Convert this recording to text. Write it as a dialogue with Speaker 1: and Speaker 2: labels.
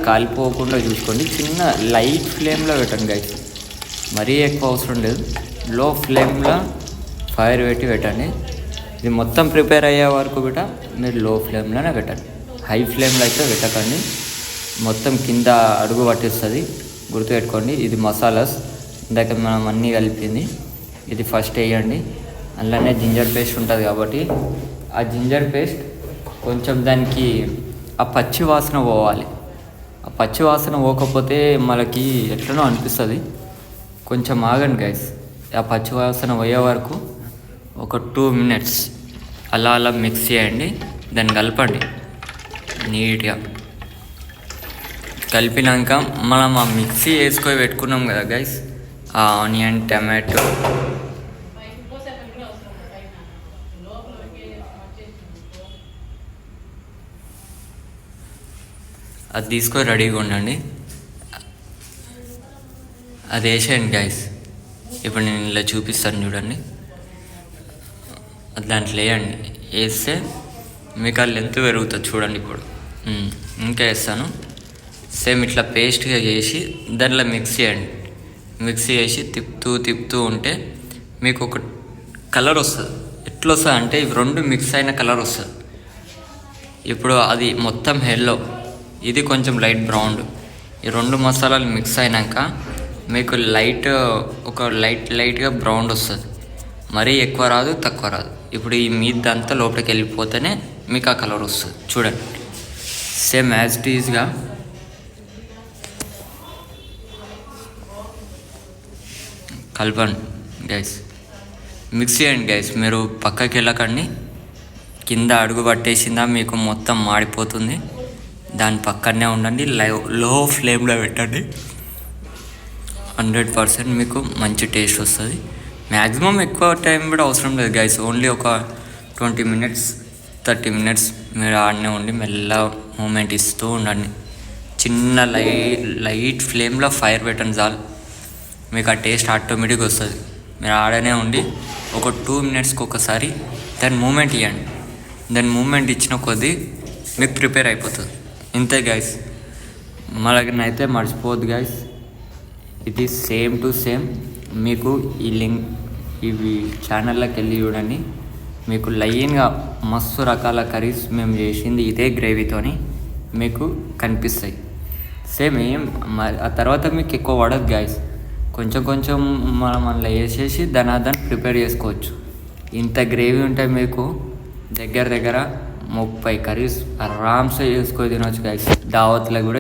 Speaker 1: కాలిపోకుండా చూసుకోండి. చిన్న లైట్ ఫ్లేమ్లో పెట్టండి గైస్, మరీ ఎక్కువ అవసరం లేదు. లో ఫ్లేమ్లో ఫైర్ పెట్టి పెట్టండి. ఇది మొత్తం ప్రిపేర్ అయ్యే వరకు కూడా మీరు లో ఫ్లేమ్లోనే పెట్టండి, హై ఫ్లేమ్లో అయితే పెట్టకండి, మొత్తం కింద అడుగు పట్టిస్తుంది. గుర్తుపెట్టుకోండి, ఇది మసాలాస్ ఇందాక మనం అన్నీ కలిపింది. ఇది ఫస్ట్ వేయండి. అందులోనే జింజర్ పేస్ట్ ఉంటుంది కాబట్టి ఆ జింజర్ పేస్ట్ కొంచెం దానికి ఆ పచ్చి వాసన పోవాలి. ఆ పచ్చి వాసన పోకపోతే మనకి ఎట్లనో అనిపిస్తుంది. కొంచెం ఆగండి గైస్, ఆ పచ్చి వాసన పోయే వరకు ఒక 2 minutes అలా అలా మిక్స్ చేయండి. దాన్ని కలపండి నీట్గా. కలిపినాక మనం ఆ మిక్సీ వేసుకొని పెట్టుకున్నాం కదా గైస్, ఆ ఆనియన్, టమాటో, అది తీసుకొని రెడీగా ఉండండి. అది వేసేయండి గైస్. ఇప్పుడు నేను ఇలా చూపిస్తాను చూడండి. అది దాంట్లో వేయండి. వేస్తే మీకు ఆ లెంత్ పెరుగుతుంది చూడండి. ఇప్పుడు ఇంకా వేస్తాను. సేమ్ ఇట్లా పేస్ట్గా చేసి దాంట్లో మిక్స్ చేయండి. మిక్స్ చేసి తిప్పుతూ ఉంటే మీకు ఒక కలర్ వస్తుంది. ఎట్లా వస్తుంది అంటే ఇవి రెండు మిక్స్ అయిన కలర్ వస్తుంది. ఇప్పుడు అది మొత్తం ఎల్లో, ఇది కొంచెం లైట్ బ్రౌన్. ఈ రెండు మసాలాలు మిక్స్ అయినాక మీకు లైట్గా బ్రౌన్ వస్తుంది. మరీ ఎక్కువ రాదు, తక్కువ రాదు. ఇప్పుడు ఈ మీదంతా లోపలికి వెళ్ళిపోతేనే మీకు ఆ కలర్ వస్తుంది. చూడండి, సేమ్ యాజ్ ఇట్ ఈజ్గా కలపండి గైస్. మిక్స్ చేయండి గైస్. మీరు పక్కకి వెళ్ళకండి. కింద అడుగు పట్టేసిందా మీకు మొత్తం మాడిపోతుంది. దాని పక్కనే ఉండండి, లో ఫ్లేమ్లో పెట్టండి. 100% మీకు మంచి టేస్ట్ వస్తుంది. మ్యాక్సిమం ఎక్కువ టైం కూడా అవసరం లేదు గైస్. ఓన్లీ ఒక 20 minutes 30 minutes మీరు ఆడనే ఉండి మెల్లగా మూమెంట్ ఇస్తూ ఉండండి. చిన్న లైట్ ఫ్లేమ్లో ఫైర్ పెట్టండి చాలు, మీకు ఆ టేస్ట్ ఆటోమేటిక్గా వస్తుంది. మీరు ఆడనే ఉండి ఒక 2 minutesకి ఒకసారి దాని మూమెంట్ ఇవ్వండి. దాని మూమెంట్ ఇచ్చిన కొద్దీ మీకు ప్రిపేర్ అయిపోతుంది. ఇంతే గైస్. మనకైతే మర్చిపోవద్దు గైస్, ఇది సేమ్ టు సేమ్. మీకు ఈ లింక్ ఇవి ఛానల్లోకి వెళ్ళి చూడండి. మీకు లైన్గా మస్తు రకాల కర్రీస్ మేము చేసింది ఇదే గ్రేవీతోని మీకు కనిపిస్తాయి. సేమ్ ఆ తర్వాత మీకు ఎక్కువ పడదు గైస్. కొంచెం మనం అందులో వేసేసి దాన్ని ప్రిపేర్ చేసుకోవచ్చు. ఇంత గ్రేవీ ఉంటే మీకు దగ్గర 30 కర్రీస్ ఆరామ్సే చేసుకొని తినవచ్చు గైస్. దావత్లో కూడా